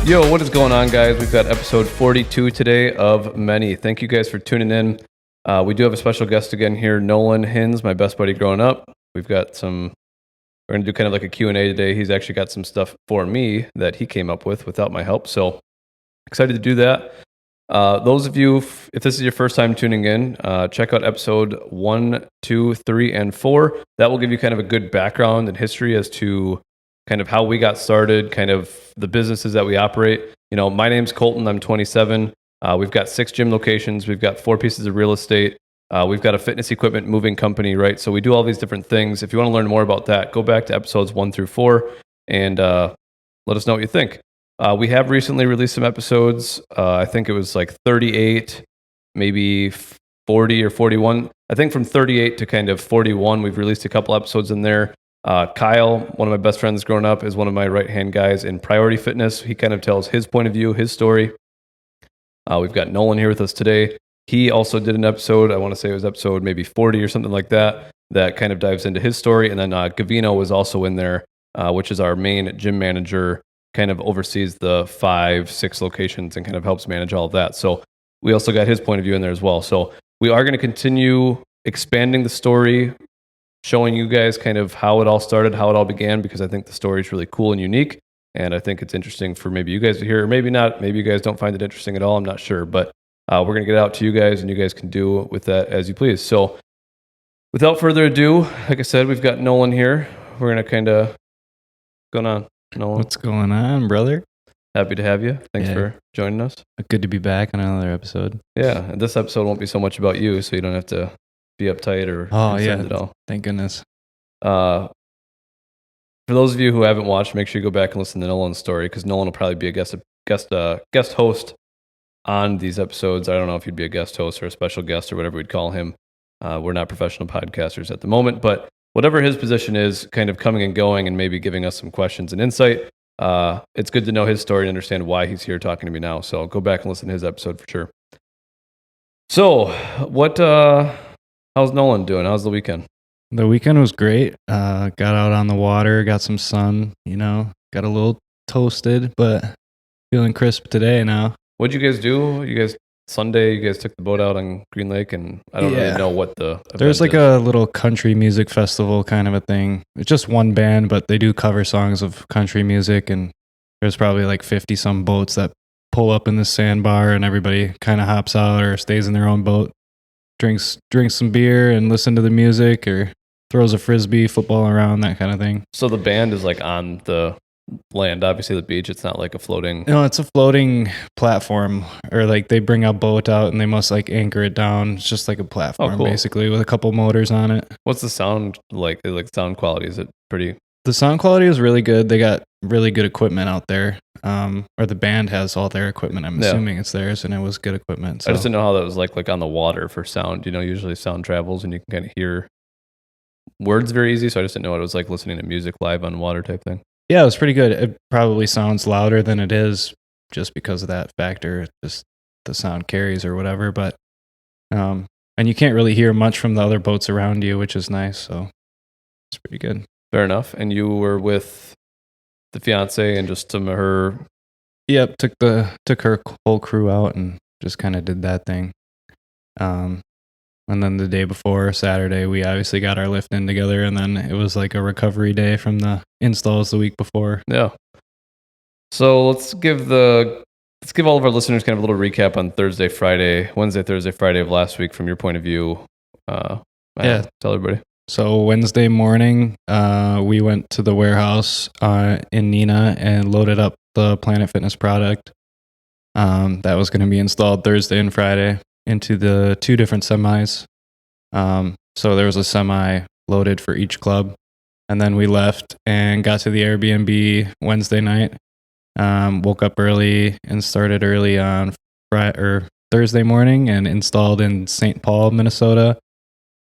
Yo, what is going on, guys? We've got episode 42 today of many. Thank you guys for tuning in. We do have a special guest again here, Nolan Hins, my best buddy growing up. We're going to do kind of like a Q&A today. He's actually got some stuff for me that he came up with without my help. So excited to do that. Those of you, if this is your first time tuning in, check out episode 1, 2, 3, and 4. That will give you kind of a good background and history as to kind of how we got started, kind of the businesses that we operate. You know, my name's Colton. I'm 27. We've got 6 gym locations. We've got 4 pieces of real estate. We've got a fitness equipment moving company, right? So we do all these different things. If you want to learn more about that, go back to episodes 1 through 4 and let us know what you think. We have recently released some episodes. I think it was like 38, maybe 40 or 41. I think from 38 to kind of 41, we've released a couple episodes in there. Kyle, one of my best friends growing up, is one of my right-hand guys in Priority Fitness. He kind of tells his point of view, his story. We've got Nolan here with us today. He also did an episode, I want to say it was episode maybe 40 or something like that, that kind of dives into his story. And then Gavino was also in there, which is our main gym manager, kind of oversees the 5, 6 locations and kind of helps manage all of that. So we also got his point of view in there as well. So we are going to continue expanding the story, showing you guys kind of how it all started, how it all began, because I think the story is really cool and unique. And I think it's interesting for maybe you guys to hear, or maybe not. Maybe you guys don't find it interesting at all. I'm not sure. But we're going to get it out to you guys, and you guys can do with that as you please. So without further ado, like I said, we've got Nolan here. We're going to kind of, what's going on, Nolan? What's going on, brother? Happy to have you. Thanks for joining us. Good to be back on another episode. Yeah, and this episode won't be so much about you, so you don't have to be uptight or concerned at all. Thank goodness. For those of you who haven't watched, make sure you go back and listen to Nolan's story, because Nolan will probably be a guest host on these episodes. I don't know if he'd be a guest host or a special guest or whatever we'd call him. We're not professional podcasters at the moment, but whatever his position is, kind of coming and going and maybe giving us some questions and insight. It's good to know his story and understand why he's here talking to me now. So go back and listen to his episode for sure. So how's Nolan doing? How's the weekend? The weekend was great. Got out on the water, got some sun, got a little toasted, but feeling crisp today now. What'd you guys do? Sunday, you guys took the boat out on Green Lake, and I don't really know what the There's like a little country music festival kind of a thing. It's just one band, but they do cover songs of country music, and there's probably like 50 some boats that pull up in the sandbar, and everybody kind of hops out or stays in their own boat, drinks some beer and listen to the music, or throws a frisbee football around, that kind of thing. So the band is like on the land, obviously the beach. It's not like a floating. No, it's a floating platform, or like they bring a boat out and they must like anchor it down. It's just like a platform, basically, with a couple motors on it. What's the sound like? Like sound quality, is it pretty? The sound quality is really good. They got really good equipment out there. Or the band has all their equipment. I'm assuming it's theirs, and it was good equipment. So. I just didn't know how that was like on the water for sound. Usually sound travels and you can kind of hear words very easy. So I just didn't know what it was like listening to music live on water type thing. Yeah, it was pretty good. It probably sounds louder than it is just because of that factor. Just the sound carries or whatever. But and you can't really hear much from the other boats around you, which is nice. So it's pretty good. Fair enough. And you were with the fiance and just some of her. Yep, took her whole crew out and just kind of did that thing. And then the day before, Saturday, we obviously got our lift in together, and then it was like a recovery day from the installs the week before. Yeah. So let's give all of our listeners kind of a little recap on Wednesday, Thursday, Friday of last week from your point of view. Tell everybody. So Wednesday morning, we went to the warehouse in Neenah and loaded up the Planet Fitness product that was going to be installed Thursday and Friday into the 2 different semis. So there was a semi loaded for each club. And then we left and got to the Airbnb Wednesday night. Woke up early and started early on Thursday morning and installed in St. Paul, Minnesota.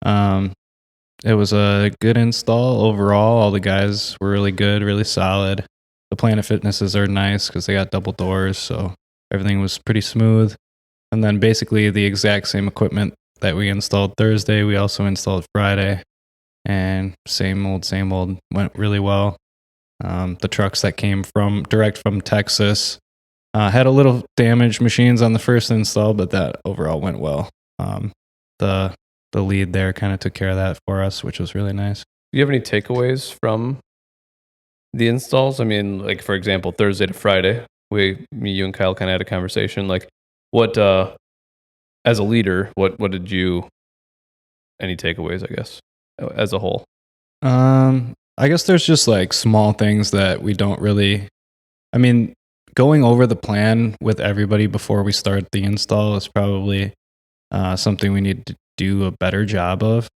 It was a good install overall. All the guys were really good, really solid. The Planet Fitnesses are nice because they got double doors, so everything was pretty smooth. And then basically the exact same equipment that we installed Thursday, we also installed Friday. And same old, went really well. The trucks that came direct from Texas Had a little damaged machines on the first install, but that overall went well. The lead there kind of took care of that for us, which was really nice. Do you have any takeaways from the installs? I mean, like for example, Thursday to Friday, you and Kyle kind of had a conversation. Like, what as a leader, what did you? Any takeaways? I guess as a whole. I guess there's just like small things that we don't really. I mean, going over the plan with everybody before we start the install is probably something we need to do a better job of.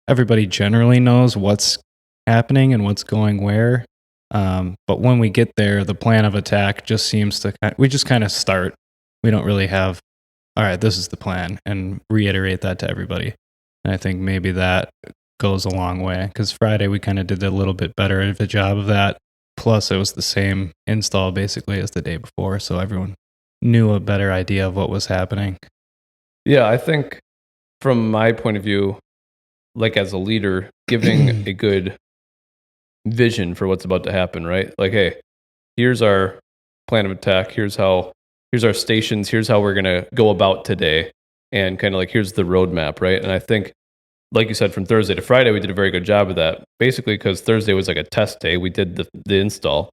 Everybody generally knows what's happening and what's going where. But when we get there, the plan of attack just seems to, we just kind of start. We don't really have, all right, this is the plan, and reiterate that to everybody. And I think maybe that goes a long way, because Friday we kind of did a little bit better of a job of that. Plus, it was the same install basically as the day before, so everyone knew a better idea of what was happening. Yeah, I think from my point of view, like as a leader, giving a good vision for what's about to happen, right? Like, hey, here's our plan of attack. Here's our stations. Here's how we're going to go about today. And kind of like, here's the roadmap, right? And I think, like you said, from Thursday to Friday, we did a very good job of that. Basically, because Thursday was like a test day. We did the install,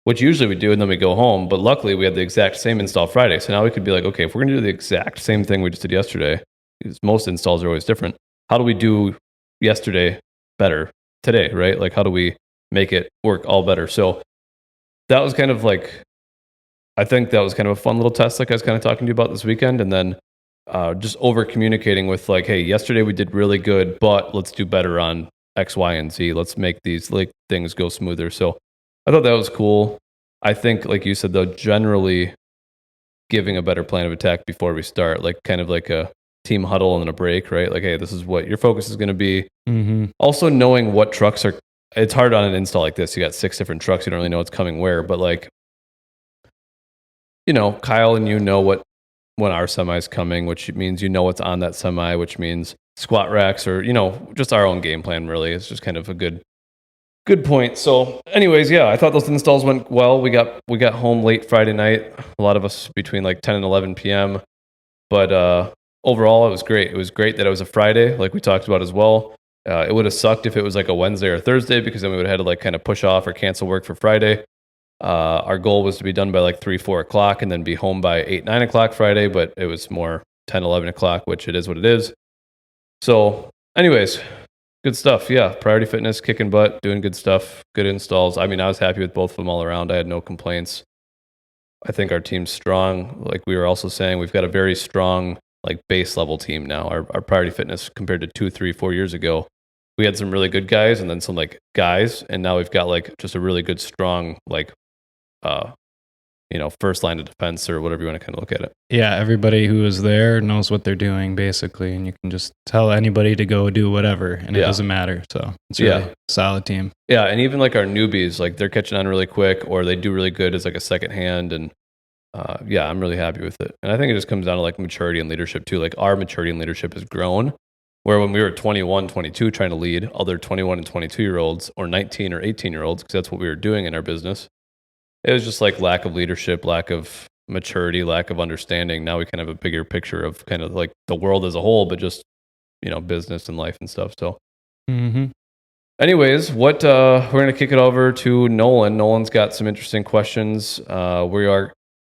which usually we do, and then we go home. But luckily, we had the exact same install Friday. So now we could be like, okay, if we're going to do the exact same thing we just did yesterday, because most installs are always different, how do we do yesterday better today, right? Like, how do we make it work all better? So that was kind of like, I think that was kind of a fun little test, like I was kind of talking to you about this weekend. And then just over communicating with like, hey, yesterday we did really good, but let's do better on X, Y, and Z. Let's make these like things go smoother. So I thought that was cool. I think, like you said, though, generally giving a better plan of attack before we start, like kind of like a team huddle and then a break, right? Like, hey, this is what your focus is going to be. Mm-hmm. Also knowing what trucks are, it's hard on an install like this. You got 6 different trucks. You don't really know what's coming where, but like, you know, Kyle and you know when our semi's coming, which means you know what's on that semi, which means squat racks or, you know, just our own game plan really. It's just kind of a good point. So anyways, yeah, I thought those installs went well. We got home late Friday night, a lot of us between like 10 and 11 p.m. But overall, it was great. It was great that it was a Friday, like we talked about as well. It would have sucked if it was like a Wednesday or Thursday, because then we would have had to like kind of push off or cancel work for Friday. Our goal was to be done by like 3-4 o'clock and then be home by 8-9 o'clock Friday, but it was more 10-11 o'clock, which it is what it is. So anyways, good stuff. Yeah, Priority Fitness kicking butt, doing good stuff, good installs. I mean, I was happy with both of them all around. I had no complaints. I think our team's strong. Like we were also saying, we've got a very strong like base level team now. Our Priority Fitness compared to 2, 3, 4 years ago, we had some really good guys and then some like guys, and now we've got like just a really good strong like you know, first line of defense or whatever you want to kind of look at it. Yeah, everybody who is there knows what they're doing basically, and you can just tell anybody to go do whatever, and it doesn't matter. So it's really a solid team. Yeah, and even like our newbies, like they're catching on really quick, or they do really good as like a second hand, and yeah, I'm really happy with it. And I think it just comes down to like maturity and leadership too. Like our maturity and leadership has grown, where when we were 21, 22 trying to lead other 21 and 22 year olds or 19 or 18 year olds, because that's what we were doing in our business, it was just like lack of leadership, lack of maturity, lack of understanding. Now we kind of have a bigger picture of kind of like the world as a whole, but just, you know, business and life and stuff. So anyways, we're going to kick it over to Nolan. Nolan's got some interesting questions.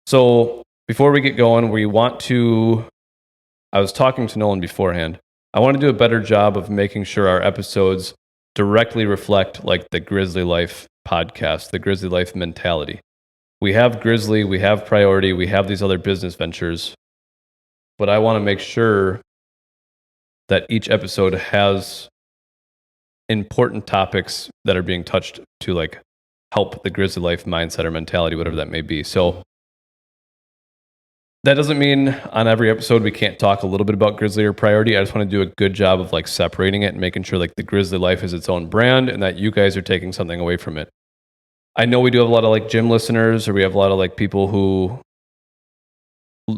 So before we get going, I was talking to Nolan beforehand. I want to do a better job of making sure our episodes directly reflect like the Grizzly Life podcast, the Grizzly Life mentality. We have Grizzly, we have Priority, we have these other business ventures, but I want to make sure that each episode has important topics that are being touched to like help the Grizzly Life mindset or mentality, whatever that may be. So that doesn't mean on every episode we can't talk a little bit about Grizzly or Priority. I just want to do a good job of like separating it and making sure like the Grizzly Life is its own brand and that you guys are taking something away from it. I know we do have a lot of like gym listeners, or we have a lot of like people who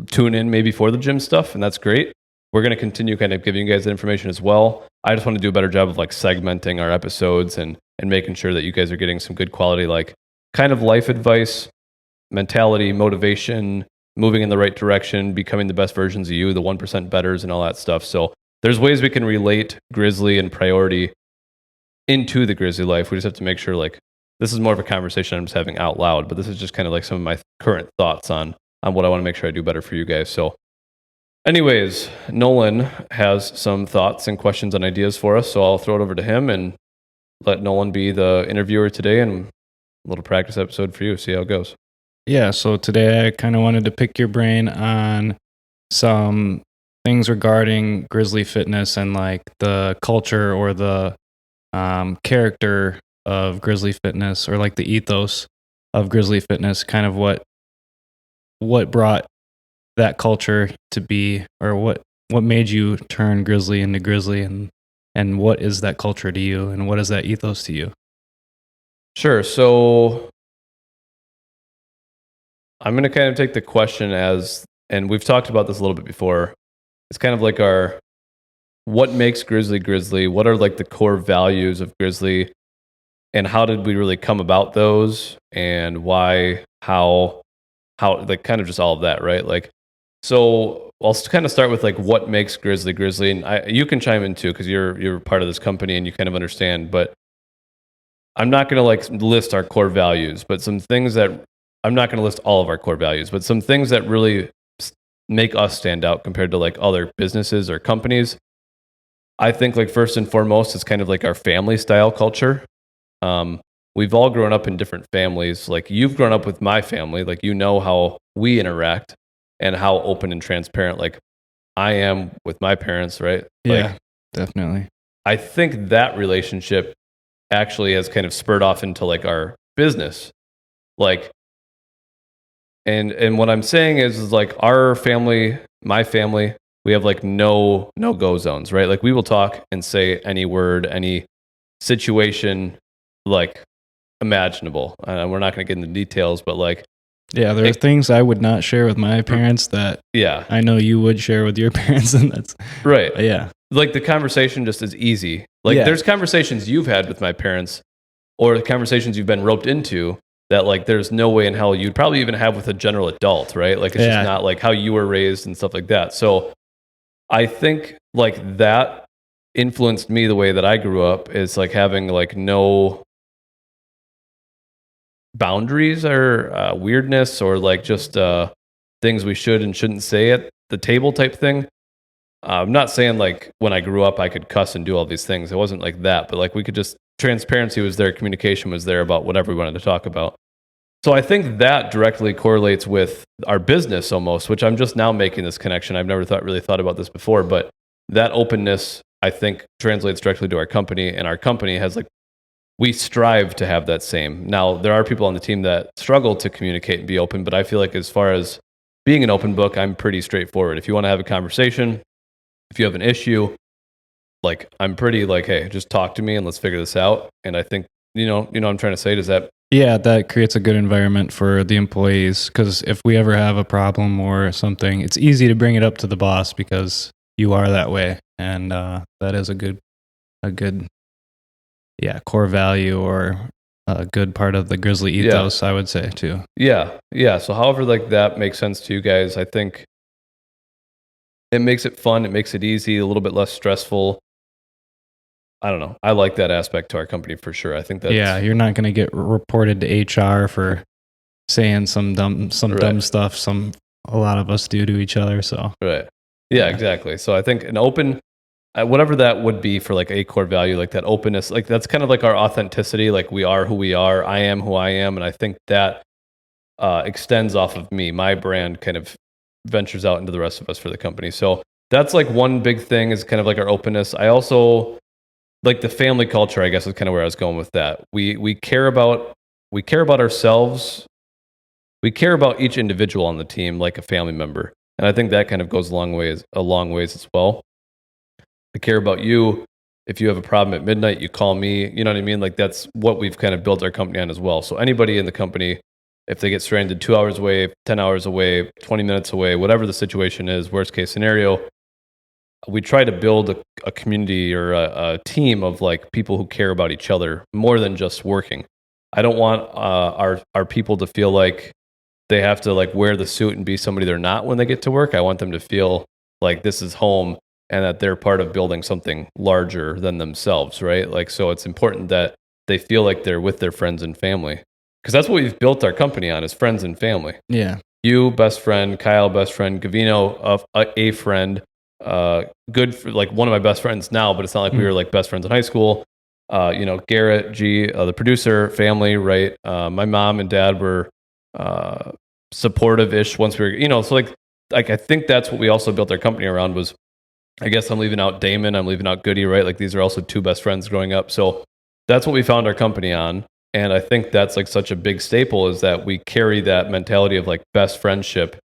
tune in maybe for the gym stuff, and that's great. We're going to continue kind of giving you guys that information as well. I just want to do a better job of like segmenting our episodes and making sure that you guys are getting some good quality, like kind of life advice, mentality, motivation, moving in the right direction, becoming the best versions of you, the 1% betters and all that stuff. So there's ways we can relate Grizzly and priority into the Grizzly life. We just have to make sure, like, this is more of a conversation I'm just having out loud, but this is just kind of like some of my current thoughts on what I want to make sure I do better for you guys. So anyways, Nolan has some thoughts and questions and ideas for us. So I'll throw it over to him and let Nolan be the interviewer today, and a little practice episode for you. See how it goes. Yeah, so today I kind of wanted to pick your brain on some things regarding Grizzly Fitness and like the culture or the character of Grizzly Fitness, or like the ethos of Grizzly Fitness, kind of what brought that culture to be, or what made you turn Grizzly into Grizzly, and what is that culture to you, and what is that ethos to you? Sure. So I'm going to kind of take the question as, and we've talked about this a little bit before, it's kind of like what makes Grizzly Grizzly? What are like the core values of Grizzly? And how did we really come about those? And why, how, like kind of just all of that, right? Like, so I'll kind of start with like what makes Grizzly Grizzly. And you can chime in too, because you're part of this company and you kind of understand. But I'm not going to like list our core values, but some things that I'm not going to list all of our core values, but some things that really make us stand out compared to like other businesses or companies. I think like first and foremost, it's kind of like our family style culture. We've all grown up in different families. Like you've grown up with my family, like you know how we interact and how open and transparent like I am with my parents, right? Yeah, like, definitely. I think that relationship actually has kind of spurred off into like our business. Like, and what I'm saying is like our family, my family, we have like no go zones, right? Like we will talk and say any word, any situation, like imaginable. We're not going to get into details, but like, yeah, there are things I would not share with my parents that I know you would share with your parents, and that's right. Yeah, like the conversation just is easy. Like there's conversations you've had with my parents, or the conversations you've been roped into that like there's no way in hell you'd probably even have with a general adult, right? Like it's just not like how you were raised and stuff like that. So I think like that influenced me the way that I grew up, is like having like no boundaries or weirdness or like just things we should and shouldn't say at the table type thing. I'm not saying like when I grew up I could cuss and do all these things. It wasn't like that, but like we could just, transparency was there, communication was there about whatever we wanted to talk about. So I think that directly correlates with our business almost, which I'm just now making this connection. I've never really thought about this before, but that openness I think translates directly to our company, and our company has like, we strive to have that same. Now, there are people on the team that struggle to communicate and be open, but I feel like as far as being an open book, I'm pretty straightforward. If you want to have a conversation, if you have an issue, like I'm pretty like, hey, just talk to me and let's figure this out. And I think, you know what I'm trying to say? Does that? Yeah, that creates a good environment for the employees, because if we ever have a problem or something, it's easy to bring it up to the boss because you are that way. And that is a good core value, or a good part of the Grizzly ethos, I would say too. Yeah. So however like that makes sense to you guys, I think it makes it fun. It makes it easy, a little bit less stressful. I don't know. I like that aspect to our company for sure. I think that you're not going to get reported to HR for saying some dumb stuff. A lot of us do to each other. So right. Yeah, exactly. So I think an open, whatever that would be for like a core value, like that openness, like that's kind of like our authenticity. Like we are who we are. I am who I am. And I think that extends off of me. My brand kind of ventures out into the rest of us for the company. So that's like one big thing, is kind of like our openness. I also like the family culture, I guess, is kind of where I was going with that. We care about ourselves. We care about each individual on the team like a family member. And I think that kind of goes a long ways as well. I care about you. If you have a problem at midnight, you call me. You know what I mean? Like that's what we've kind of built our company on as well. So anybody in the company, if they get stranded 2 hours away, 10 hours away, 20 minutes away, whatever the situation is, worst case scenario, we try to build a community or a team of like people who care about each other more than just working. I don't want our people to feel like they have to like wear the suit and be somebody they're not when they get to work. I want them to feel like this is home and that they're part of building something larger than themselves, right? Like, so it's important that they feel like they're with their friends and family, because that's what we've built our company on, is friends and family. Yeah. You, best friend; Kyle, best friend; Gavino, a friend. Good for, like, one of my best friends now, but it's not like we were like best friends in high school. Garrett G, the producer, family, right? My mom and dad were supportive-ish once we were, so like I think that's what we also built our company around was, I guess I'm leaving out Damon, I'm leaving out Goody, right? Like, these are also two best friends growing up. So that's what we found our company on. And I think that's like such a big staple, is that we carry that mentality of like best friendship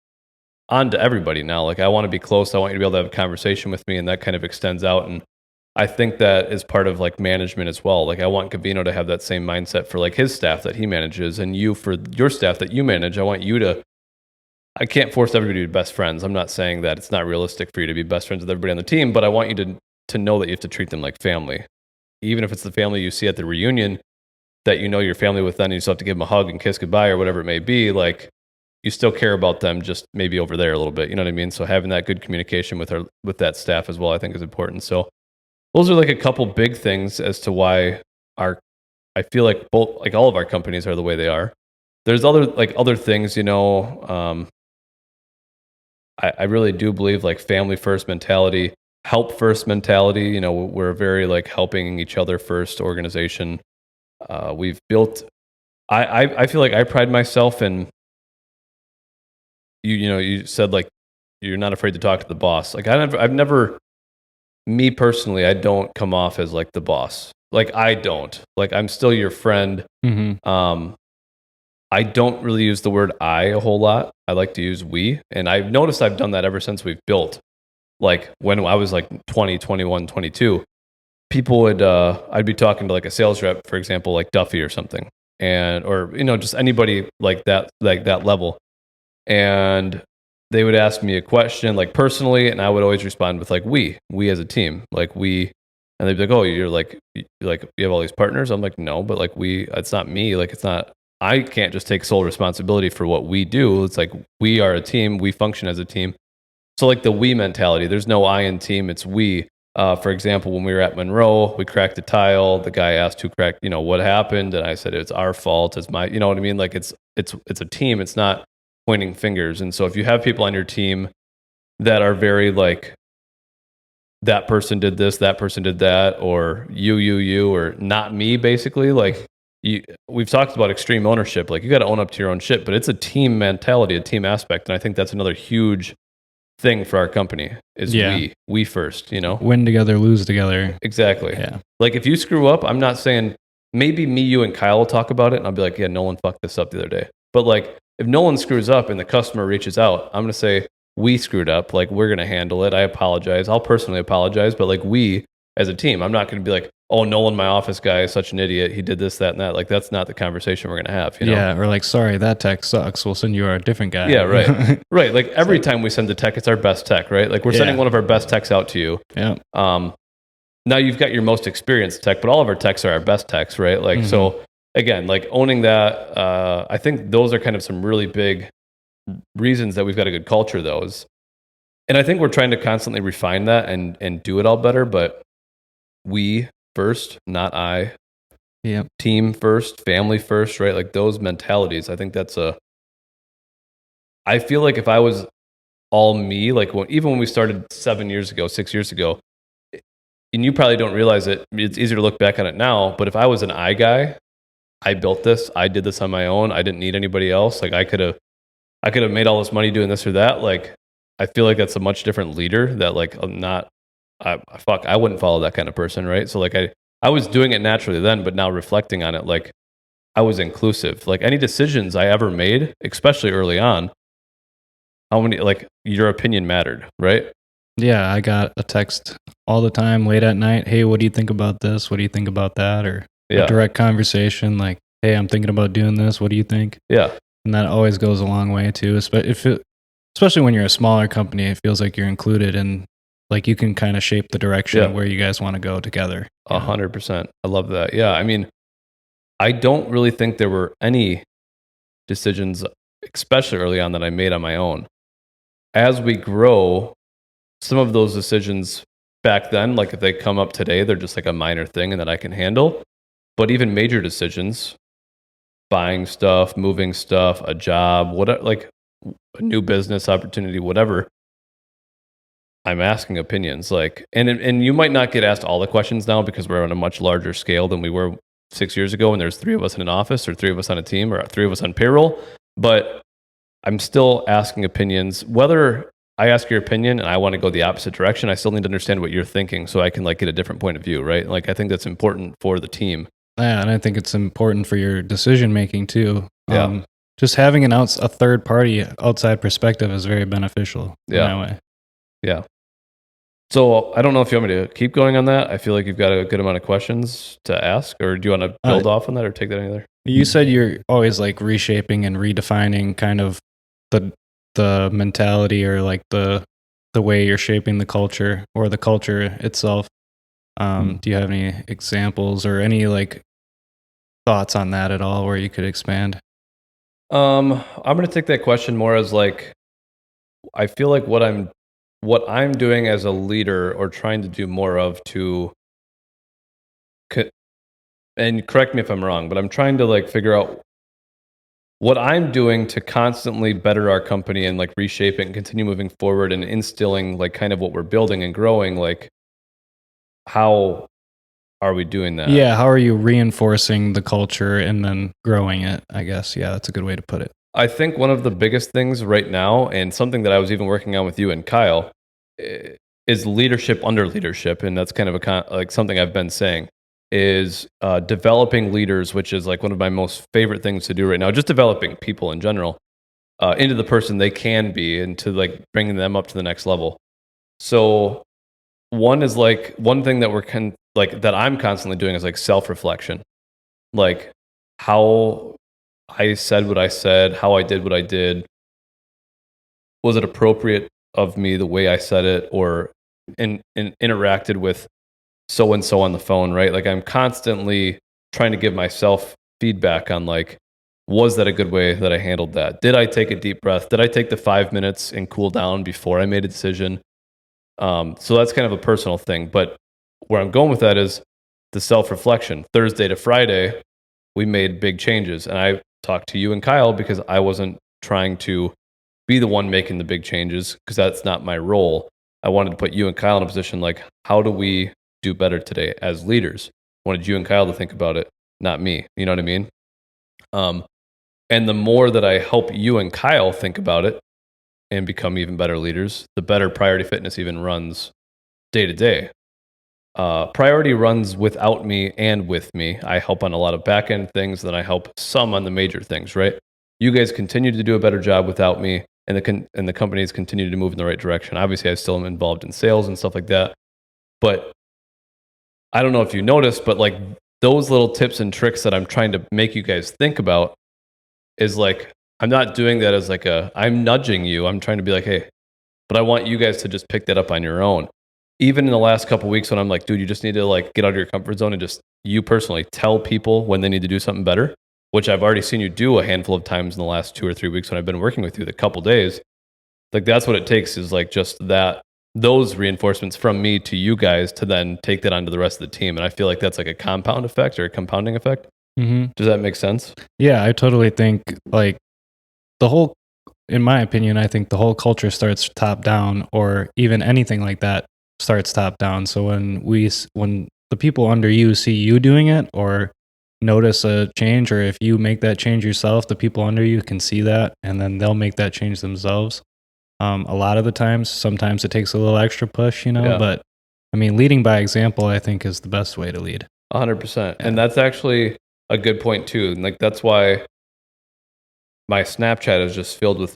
onto everybody now. Like, I want to be close. I want you to be able to have a conversation with me. And that kind of extends out. And I think that is part of like management as well. Like, I want Gavino to have that same mindset for like his staff that he manages, and you for your staff that you manage. I can't force everybody to be best friends. I'm not saying that it's not realistic for you to be best friends with everybody on the team, but I want you to know that you have to treat them like family. Even if it's the family you see at the reunion that your family with, then you still have to give them a hug and kiss goodbye or whatever it may be. Like, you still care about them, just maybe over there a little bit. You know what I mean? So having that good communication with that staff as well, I think is important. So those are like a couple big things as to why I feel like both, like all of our companies are the way they are. There's other things, I really do believe like family first mentality, help first mentality. We're a very like helping each other first organization. We've built, I feel like I pride myself in, you said like, you're not afraid to talk to the boss. Like, I've never, me personally, I don't come off as like the boss. Like, I don't, like, I'm still your friend. Mm-hmm. I don't really use the word I a whole lot. I like to use we. And I've noticed I've done that ever since we've built. Like, when I was like 20, 21, 22, people would, I'd be talking to like a sales rep, for example, like Duffy or something. Or just anybody like that level. And they would ask me a question like personally, and I would always respond with like, we as a team, like we, and they'd be like, oh, you're like, you have all these partners. I'm like, no, but like it's not me. Like, it's not, I can't just take sole responsibility for what we do. It's like, we are a team. We function as a team. So like the we mentality, there's no I in team. It's we. For example, when we were at Monroe, we cracked a tile. The guy asked who cracked, what happened. And I said, it's our fault. It's my, you know what I mean? Like, it's a team. It's not pointing fingers. And so if you have people on your team that are very like, that person did this, that person did that, or you, or not me, basically, like, we've talked about extreme ownership. Like, you got to own up to your own shit, but it's a team mentality, a team aspect. And I think that's another huge thing for our company is we first, Win together, lose together. Exactly. Yeah. Like, if you screw up, I'm not saying maybe me, you, and Kyle will talk about it, and I'll be like, yeah, Nolan fucked this up the other day. But like, if Nolan screws up and the customer reaches out, I'm going to say, we screwed up. Like, we're going to handle it. I apologize. I'll personally apologize. But like, we as a team, I'm not going to be like, oh, Nolan, my office guy, is such an idiot. He did this, that, and that. Like, that's not the conversation we're going to have. Yeah. Or like, sorry, that tech sucks. We'll send you a different guy. Yeah, right. Right. Like, every time we send a tech, it's our best tech, right? Like, we're sending one of our best techs out to you. Yeah. Now you've got your most experienced tech, but all of our techs are our best techs, right? Like, so again, like, owning that, I think those are kind of some really big reasons that we've got a good culture, those. And I think we're trying to constantly refine that and do it all better, but we first, not I. Yeah. Team first, family first, right? Like, those mentalities, I think that's I feel like if I was all me, like even when we started 6 years ago, and you probably don't realize it, it's easier to look back on it now, but if I was an I guy, I built this, I did this on my own, I didn't need anybody else. Like, I could have made all this money doing this or that. Like, I feel like that's a much different leader that like I wouldn't follow that kind of person, right? So like I was doing it naturally then, but now reflecting on it, like, I was inclusive. Like, any decisions I ever made, especially early on, like, your opinion mattered, right? Yeah, I got a text all the time late at night. Hey, what do you think about this? What do you think about that? Or a direct conversation like, hey, I'm thinking about doing this. What do you think? Yeah. And that always goes a long way too. Especially when you're a smaller company, it feels like you're included and like you can kind of shape the direction of where you guys want to go together. 100%. I love that. Yeah. I mean, I don't really think there were any decisions especially early on, that I made on my own. As we grow, some of those decisions back then, like if they come up today, they're just like a minor thing and that I can handle. But even major decisions, buying stuff, moving stuff, a job, whatever, like a new business opportunity, whatever, I'm asking opinions. Like, and you might not get asked all the questions now because we're on a much larger scale than we were 6 years ago when there's 3 of us in an office or 3 of us on a team or 3 of us on payroll. But I'm still asking opinions. Whether I ask your opinion and I want to go the opposite direction, I still need to understand what you're thinking so I can like get a different point of view, right? Like I think that's important for the team. Yeah, and I think it's important for your decision making too. Yeah. Just having a third party outside perspective is very beneficial in that way. Yeah. So I don't know if you want me to keep going on that. I feel like you've got a good amount of questions to ask, or do you want to build off on that or take that any other? You said you're always like reshaping and redefining kind of the mentality or like the way you're shaping the culture or the culture itself. Do you have any examples or any like thoughts on that at all where you could expand? I'm going to take that question more as like, I feel like what I'm doing as a leader or trying to do more of and correct me if I'm wrong, but I'm trying to like figure out what I'm doing to constantly better our company and like reshape it and continue moving forward and instilling like kind of what we're building and growing. Like, how are we doing that? Yeah, how are you reinforcing the culture and then growing it, I guess. Yeah, that's a good way to put it. I think one of the biggest things right now, and something that I was even working on with you and Kyle, is leadership under leadership. And that's kind of like something I've been saying is developing leaders, which is like one of my most favorite things to do right now, just developing people in general into the person they can be and to like bringing them up to the next level. So one is like one thing that that I'm constantly doing is like self-reflection, like how I said what I said, how I did what I did. Was it appropriate of me the way I said it, or interacted with so and so on the phone, right? Like I'm constantly trying to give myself feedback on like, was that a good way that I handled that? Did I take a deep breath? Did I take the 5 minutes and cool down before I made a decision? So that's kind of a personal thing. But where I'm going with that is the self-reflection. Thursday to Friday, we made big changes. And I talked to you and Kyle because I wasn't trying to be the one making the big changes because that's not my role. I wanted to put you and Kyle in a position like, how do we do better today as leaders? I wanted you and Kyle to think about it, not me. You know what I mean? And the more that I help you and Kyle think about it and become even better leaders, the better Priority Fitness even runs day to day. Priority runs without me and with me. I help on a lot of back end things, then I help some on the major things, right? You guys continue to do a better job without me, and the companies continue to move in the right direction. Obviously, I still am involved in sales and stuff like that. But I don't know if you noticed, but like those little tips and tricks that I'm trying to make you guys think about is like, I'm not doing that as like I'm nudging you. I'm trying to be like, hey, but I want you guys to just pick that up on your own. Even in the last couple of weeks when I'm like, dude, you just need to like get out of your comfort zone and just you personally tell people when they need to do something better, which I've already seen you do a handful of times in the last 2 or 3 weeks when I've been working with you, the couple days. Like that's what it takes is like just those reinforcements from me to you guys to then take that onto the rest of the team. And I feel like that's like a compound effect or a compounding effect. Mm-hmm. Does that make sense? Yeah, I totally think like in my opinion, I think the whole culture starts top down, or even anything like that starts top down. So when the people under you see you doing it or notice a change, or if you make that change yourself, the people under you can see that and then they'll make that change themselves. A lot of the times, sometimes it takes a little extra push, but I mean, leading by example, I think is the best way to lead. 100%. Yeah. And that's actually a good point too. And like, that's why my Snapchat is just filled with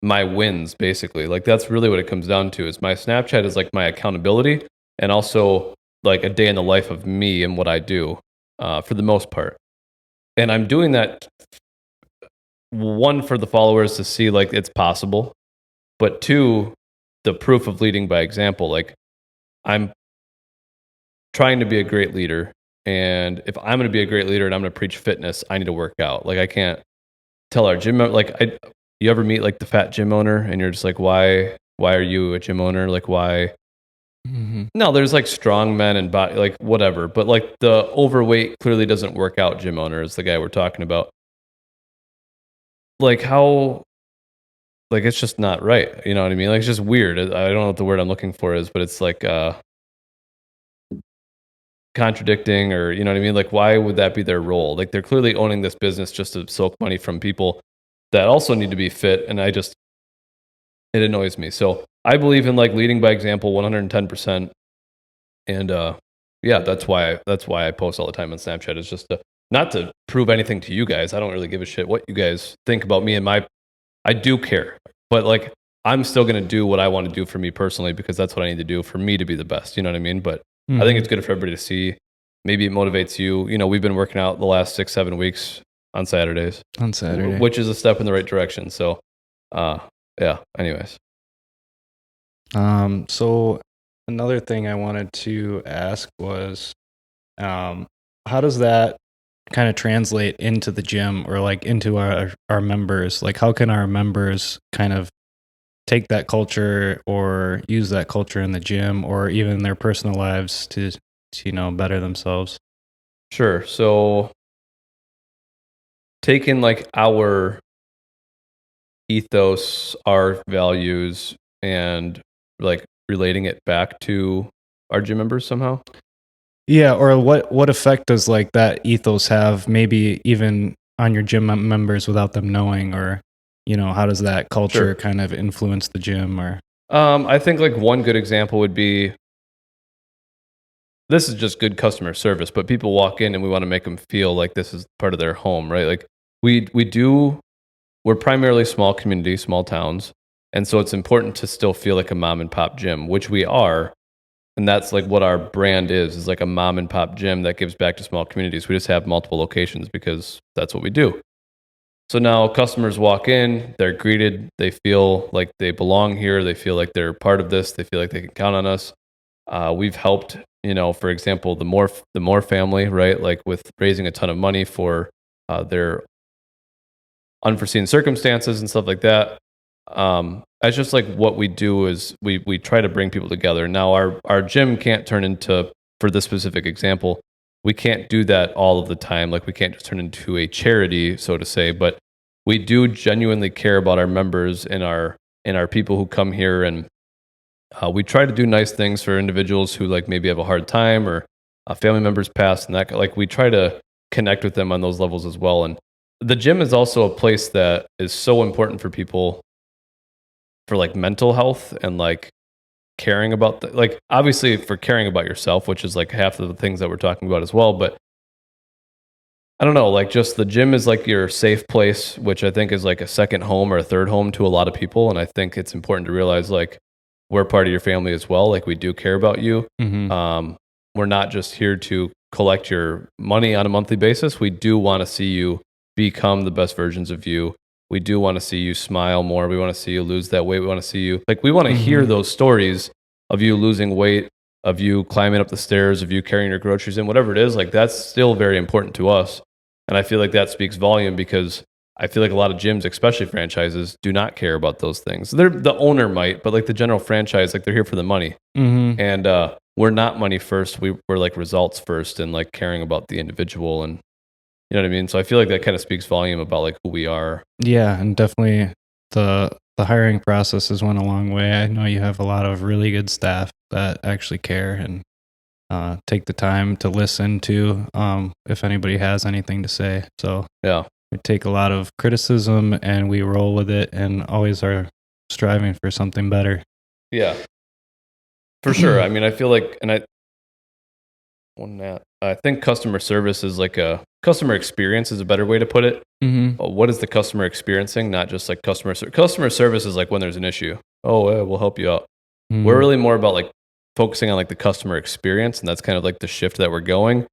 my wins, basically. Like that's really what it comes down to is my Snapchat is like my accountability and also like a day in the life of me and what I do for the most part. And I'm doing that, one, for the followers to see like it's possible, but two, the proof of leading by example. Like I'm trying to be a great leader. And if I'm going to be a great leader and I'm going to preach fitness, I need to work out. Like I can't tell our gym, like you ever meet like the fat gym owner and you're just like, why are you a gym owner? Like, why? No, there's like strong men and body, like whatever, but like the overweight clearly doesn't work out gym owner is the guy we're talking about. Like how, like it's just not right. You know what I mean? Like it's just weird. I don't know what the word I'm looking for is, but it's like contradicting, or you know what I mean? Like why would that be their role? Like they're clearly owning this business just to soak money from people that also need to be fit, and it annoys me. So I believe in like leading by example 110%. And yeah, that's why I post all the time on Snapchat. Is just not to prove anything to you guys. I don't really give a shit what you guys think about me and I do care, but like I'm still gonna do what I want to do for me personally because that's what I need to do for me to be the best. You know what I mean? But I think it's good for everybody to see. Maybe it motivates you. You know, we've been working out the last 6-7 weeks on Saturdays. Which is a step in the right direction. So, yeah. Anyways. So another thing I wanted to ask was, how does that kind of translate into the gym or like into our members? Like how can our members kind of take that culture or use that culture in the gym or even their personal lives to you know, better themselves? Sure. So taking like our ethos, our values, and like relating it back to our gym members somehow. Yeah, or what effect does like that ethos have maybe even on your gym members without them knowing, or you know, how does that culture kind of influence the gym? Or I think like one good example would be, this is just good customer service, but people walk in and we want to make them feel like this is part of their home, right? Like we're primarily small community, small towns. And so it's important to still feel like a mom and pop gym, which we are. And that's like what our brand is like a mom and pop gym that gives back to small communities. We just have multiple locations because that's what we do. So now customers walk in, they're greeted, they feel like they belong here, they feel like they're part of this, they feel like they can count on us. We've helped, you know, for example, the Moore family, right? Like with raising a ton of money for their unforeseen circumstances and stuff like that. It's just like what we do is we try to bring people together. Now our gym can't turn into, for this specific example, we can't do that all of the time. Like we can't just turn into a charity, so to say, but we do genuinely care about our members and our people who come here, and we try to do nice things for individuals who like maybe have a hard time, or family members pass, and that like we try to connect with them on those levels as well. And the gym is also a place that is so important for people for like mental health and like caring about like obviously for caring about yourself, which is like half of the things that we're talking about as well. But I don't know, like just the gym is like your safe place, which I think is like a second home or a third home to a lot of people. And I think it's important to realize like we're part of your family as well. Like we do care about you. We're not just here to collect your money on a monthly basis. We do want to see you become the best versions of you. We do want to see you smile more. We want to see you lose that weight. We want to see you, like, we want to hear those stories of you losing weight, of you climbing up the stairs, of you carrying your groceries in, whatever it is. Like, that's still very important to us. And I feel like that speaks volume because I feel like a lot of gyms, especially franchises, do not care about those things. The owner might, but like the general franchise, like they're here for the money. And we're not money first. We're like results first, and like caring about the individual, and you know what I mean? So I feel like that kind of speaks volume about like who we are. Yeah, and definitely the hiring process has went a long way. I know you have a lot of really good staff that actually care and take the time to listen to if anybody has anything to say. So yeah, we take a lot of criticism and we roll with it, and always are striving for something better. Yeah, for sure. I mean, I feel like, and I think customer service is like a customer experience is a better way to put it. What is the customer experiencing? Not just like customer service is like when there's an issue. Oh, yeah, we'll help you out. We're really more about like focusing on like the customer experience, and that's kind of like the shift that we're going.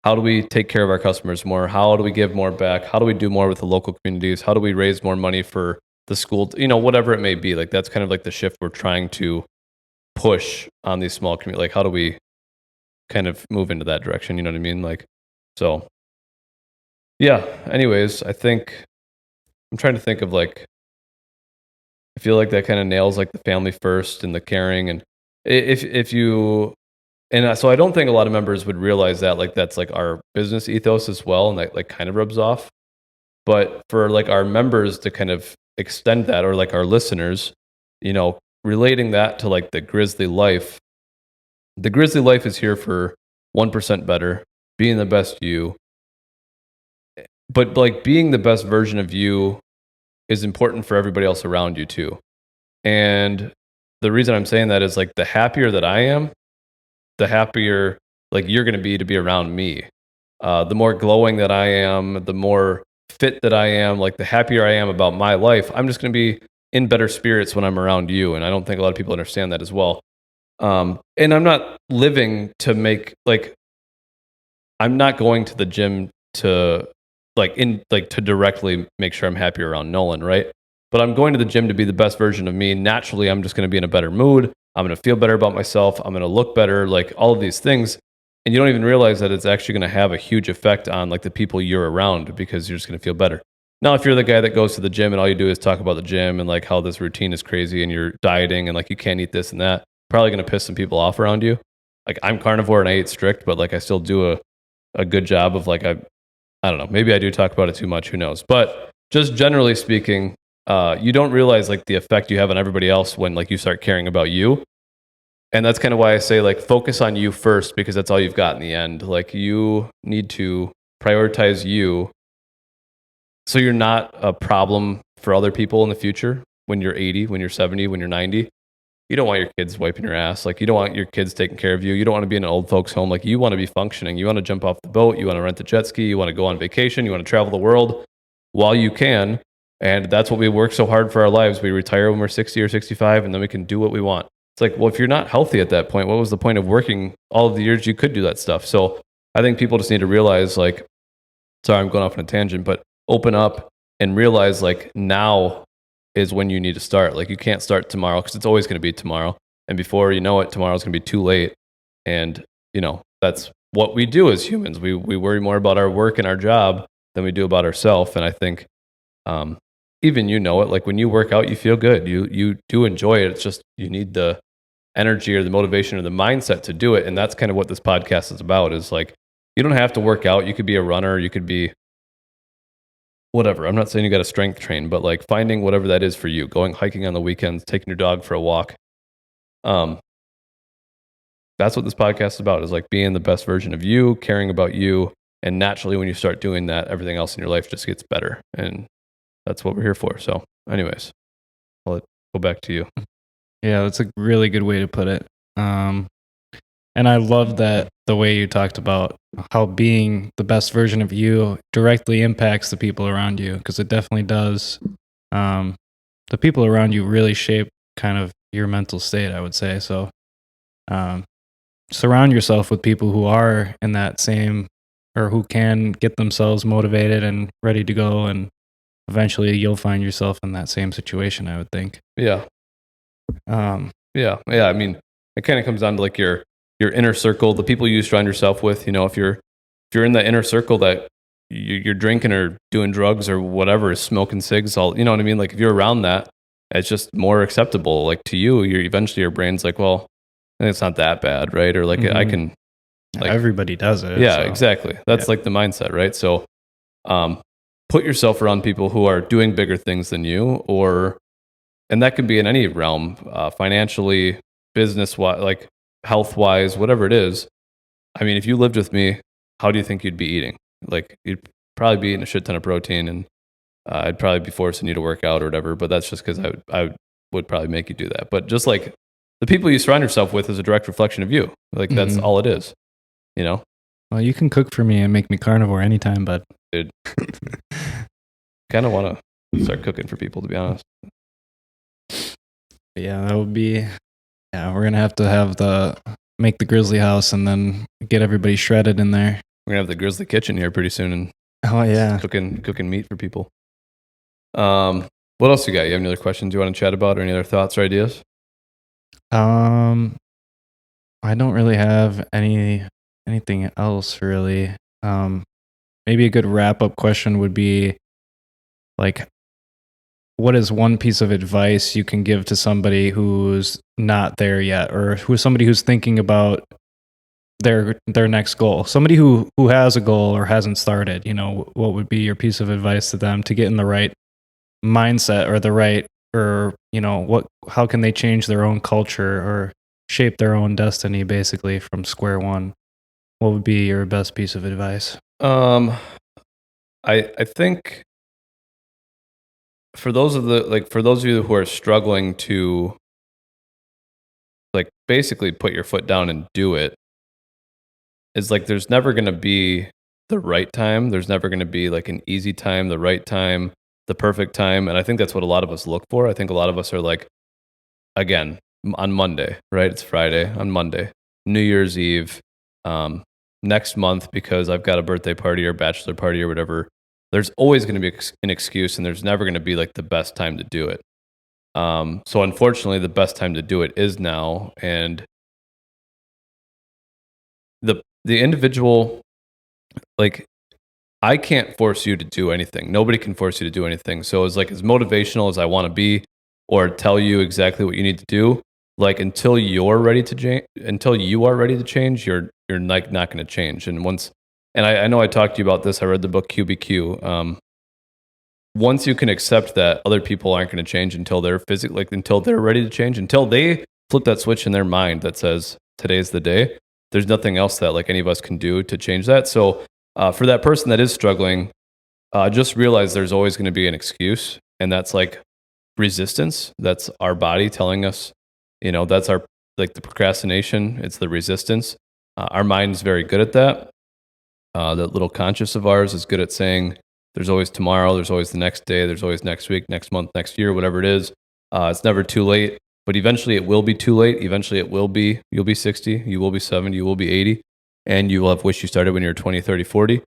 How do we take care of our customers more? How do we give more back? How do we do more with the local communities? How do we raise more money for the school? You know, whatever it may be. Like that's kind of like the shift we're trying to push on these small communities. Like how do we kind of move into that direction? You know what I mean? Like, so yeah. Anyways, I think I'm trying to think of like feel like that kind of nails like the family first and the caring. And if you, and so I don't think a lot of members would realize that like that's like our business ethos as well, and that like kind of rubs off. But for like our members to kind of extend that, or like our listeners, you know, relating that to like the Grizzly life, the Grizzly life is here for 1% better, being the best you. But like being the best version of you is important for everybody else around you too. And the reason I'm saying that is like the happier that I am, the happier like you're going to be around me. The more glowing that I am, the more fit that I am, like the happier I am about my life, I'm just going to be in better spirits when I'm around you. And I don't think a lot of people understand that as well. And I'm not living to make like, I'm not going to the gym to to directly make sure I'm happier around Nolan, right? But I'm going to the gym to be the best version of me. Naturally, I'm just going to be in a better mood. I'm going to feel better about myself. I'm going to look better, like all of these things. And you don't even realize that it's actually going to have a huge effect on like the people you're around, because you're just going to feel better. Now, if you're the guy that goes to the gym and all you do is talk about the gym and like how this routine is crazy and you're dieting and like you can't eat this and that, probably going to piss some people off around you. Like I'm carnivore and I eat strict, but like I still do a good job of like, I don't know, maybe I do talk about it too much, who knows? But just generally speaking, you don't realize like the effect you have on everybody else when like you start caring about you. And that's kind of why I say like focus on you first, because that's all you've got in the end. Like you need to prioritize you so you're not a problem for other people in the future when you're 80, when you're 70, when you're 90. You don't want your kids wiping your ass. Like you don't want your kids taking care of you. You don't want to be in an old folks home. Like you want to be functioning. You want to jump off the boat. You want to rent the jet ski. You want to go on vacation. You want to travel the world while you can. And that's what we work so hard for our lives. We retire when we're 60 or 65, and then we can do what we want. It's like, well, if you're not healthy at that point, what was the point of working all of the years you could do that stuff? So I think people just need to realize like, sorry, I'm going off on a tangent, but open up and realize like now is when you need to start. Like you can't start tomorrow because it's always going to be tomorrow. And before you know it, tomorrow's going to be too late. And, you know, that's what we do as humans. We worry more about our work and our job than we do about ourselves. And I think even you know it, like when you work out, you feel good. You do enjoy it. It's just you need the energy or the motivation or the mindset to do it. And that's kind of what this podcast is about, is like you don't have to work out. You could be a runner. You could be whatever. I'm not saying you got to strength train, but like finding whatever that is for you, going hiking on the weekends, taking your dog for a walk. That's what this podcast is about, is like being the best version of you, caring about you. And naturally, when you start doing that, everything else in your life just gets better. And that's what we're here for. So anyways, I'll go back to you. Yeah, that's a really good way to put it. And I love that the way you talked about how being the best version of you directly impacts the people around you, because it definitely does. The people around you really shape kind of your mental state, I would say. So surround yourself with people who are in that same, or who can get themselves motivated and ready to go. And eventually you'll find yourself in that same situation, I would think. Yeah. Yeah. I mean, it kind of comes down to like your inner circle, the people you surround yourself with. You know, if you're in that inner circle that you're drinking or doing drugs or whatever, smoking cigs, all, you know what I mean? Like if you're around that, it's just more acceptable. Like to you, eventually your brain's like, well, it's not that bad, right? Or like I can, like everybody does it. Yeah, so. Exactly. That's like the mindset, right? So, put yourself around people who are doing bigger things than you, and that could be in any realm, financially, business wise, like health wise, whatever it is. I mean, if you lived with me, how do you think you'd be eating? Like you'd probably be eating a shit ton of protein, and I'd probably be forcing you to work out or whatever. But that's just because I would probably make you do that. But just like the people you surround yourself with is a direct reflection of you. Like that's all it is, you know? Well, you can cook for me and make me carnivore anytime, but dude, kind of want to start cooking for people, to be honest. Yeah, that would be. Yeah, we're gonna have to make the Grizzly house and then get everybody shredded in there. We're gonna have the Grizzly kitchen here pretty soon, and oh yeah, cooking meat for people. What else you got? You have any other questions you want to chat about, or any other thoughts or ideas? I don't really have anything else really. Maybe a good wrap up question would be like, what is one piece of advice you can give to somebody who's not there yet, or who's somebody who's thinking about their next goal? Somebody who has a goal or hasn't started, you know, what would be your piece of advice to them to get in the right mindset or the right, or, you know, how can they change their own culture or shape their own destiny basically from square one? What would be your best piece of advice? I think for those of you who are struggling to like basically put your foot down and do it, is like there's never going to be the right time. There's never going to be like an easy time, the right time, the perfect time. And I think that's what a lot of us look for. I think a lot of us are like, again, on Monday, right? It's Friday, on Monday, New Year's Eve, next month, because I've got a birthday party or bachelor party or whatever. There's always going to be an excuse, and there's never going to be like the best time to do it. So unfortunately, the best time to do it is now. And the individual, like, I can't force you to do anything. Nobody can force you to do anything. So as motivational as I want to be, or tell you exactly what you need to do, like until you are ready to change, you're like not going to change. And I know I talked to you about this. I read the book QBQ. Once you can accept that other people aren't going to change until they're until they're ready to change, until they flip that switch in their mind that says today's the day, there's nothing else that like any of us can do to change that. So for that person that is struggling, just realize there's always going to be an excuse, and that's like resistance. That's our body telling us, you know, that's our, like the procrastination. It's the resistance. Our mind is very good at that. That little conscious of ours is good at saying there's always tomorrow, there's always the next day, there's always next week, next month, next year, whatever it is. It's never too late, but eventually it will be too late. Eventually you'll be 60, you will be 70, you will be 80, and you will have wished you started when you were 20, 30, 40.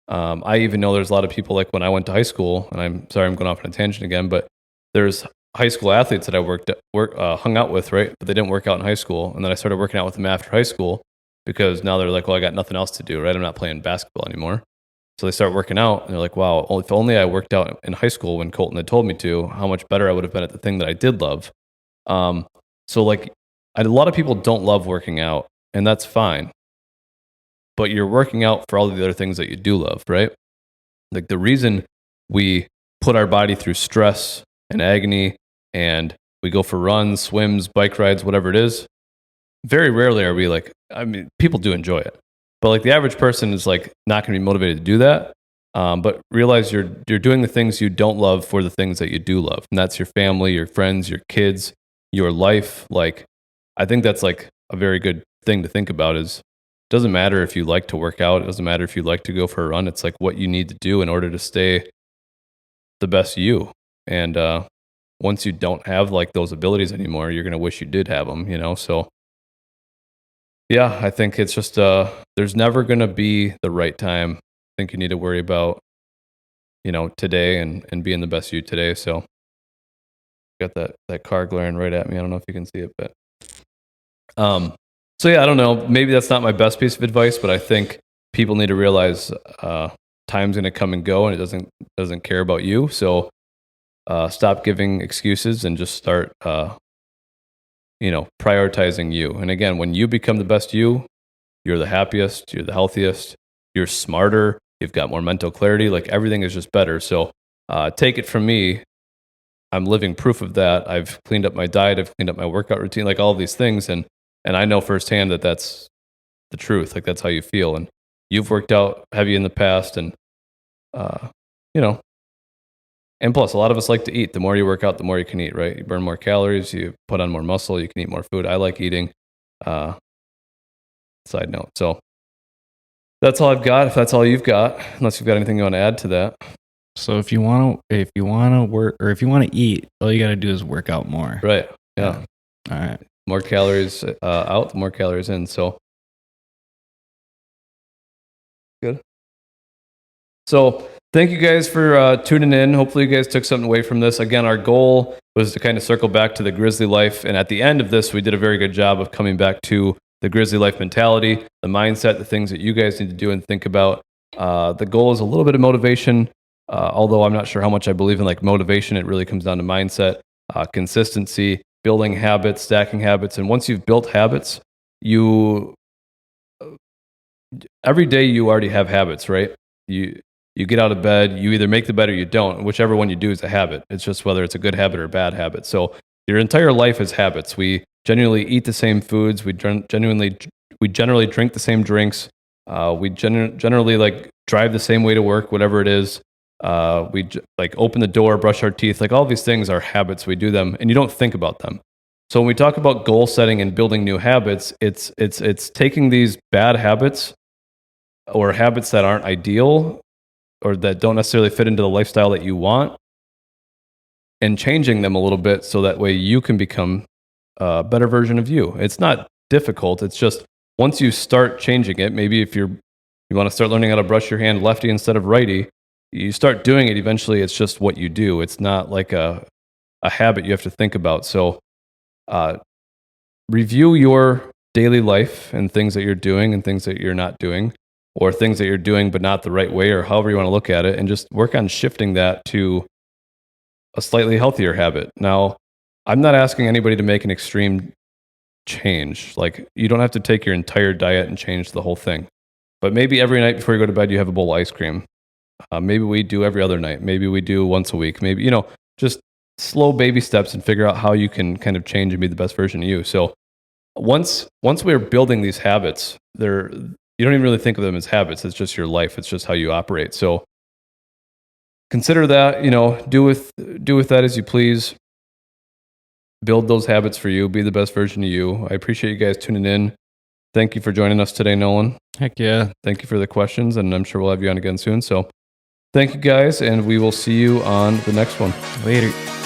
I even know there's a lot of people, like when I went to high school, and I'm sorry I'm going off on a tangent again, but there's high school athletes that I hung out with, right? But they didn't work out in high school. And then I started working out with them after high school, because now they're like, well, I got nothing else to do, right? I'm not playing basketball anymore. So they start working out, and they're like, wow, if only I worked out in high school when Colton had told me to, how much better I would have been at the thing that I did love. So like a lot of people don't love working out, and that's fine. But you're working out for all of the other things that you do love, right? Like the reason we put our body through stress and agony, and we go for runs, swims, bike rides, whatever it is, very rarely are we like, I mean, people do enjoy it, but like the average person is like not going to be motivated to do that. But realize you're doing the things you don't love for the things that you do love. And that's your family, your friends, your kids, your life. Like, I think that's like a very good thing to think about is, it doesn't matter if you like to work out. It doesn't matter if you like to go for a run. It's like what you need to do in order to stay the best you. And once you don't have like those abilities anymore, you're going to wish you did have them, you know? So yeah, I think it's just, there's never going to be the right time. I think you need to worry about, you know, today and being the best you today. So got that car glaring right at me. I don't know if you can see it, but, so yeah, I don't know. Maybe that's not my best piece of advice, but I think people need to realize, time's going to come and go, and it doesn't care about you. So, stop giving excuses and just start, you know, prioritizing you. And again, when you become the best you're the happiest, you're the healthiest, you're smarter, you've got more mental clarity, like everything is just better. So take it from me, I'm living proof of that. I've cleaned up my diet, I've cleaned up my workout routine, like all of these things. And I know firsthand that that's the truth. Like that's how you feel. And you've worked out heavy in the past, and, you know, and plus, a lot of us like to eat. The more you work out, the more you can eat, right? You burn more calories, you put on more muscle, you can eat more food. I like eating. Side note. So that's all I've got. If that's all you've got, unless you've got anything you want to add to that. So if you want to work, or if you want to eat, all you got to do is work out more. Right. Yeah. All right. More calories out, more calories in. So good. So thank you guys for tuning in. Hopefully you guys took something away from this. Again, our goal was to kind of circle back to the Grizzly life. And at the end of this, we did a very good job of coming back to the Grizzly life mentality, the mindset, the things that you guys need to do and think about. The goal is a little bit of motivation, Although I'm not sure how much I believe in like motivation, it really comes down to mindset, consistency, building habits, stacking habits. And once you've built habits, every day you already have habits, right? You get out of bed, you either make the bed or you don't. Whichever one you do is a habit. It's just whether it's a good habit or a bad habit. So your entire life is habits. We generally eat the same foods. We generally drink the same drinks. We generally like drive the same way to work, whatever it is. Like open the door, brush our teeth. Like all these things are habits. We do them, and you don't think about them. So when we talk about goal setting and building new habits, it's taking these bad habits or habits that aren't ideal or that don't necessarily fit into the lifestyle that you want and changing them a little bit so that way you can become a better version of you. It's not difficult. It's just once you start changing it, maybe if you want to start learning how to brush your hand lefty instead of righty, you start doing it. Eventually, it's just what you do. It's not like a habit you have to think about. So review your daily life and things that you're doing and things that you're not doing, or things that you're doing but not the right way, or however you want to look at it, and just work on shifting that to a slightly healthier habit. Now, I'm not asking anybody to make an extreme change. Like, you don't have to take your entire diet and change the whole thing. But maybe every night before you go to bed, you have a bowl of ice cream. Maybe we do every other night. Maybe we do once a week. Maybe, just slow baby steps and figure out how you can kind of change and be the best version of you. So once we're building these habits, you don't even really think of them as habits. It's just your life. It's just how you operate. So consider that, do with that as you please. Build those habits for you. Be the best version of you. I appreciate you guys tuning in. Thank you for joining us today, Nolan. Heck yeah. Thank you for the questions, and I'm sure we'll have you on again soon. So thank you guys, and we will see you on the next one. Later.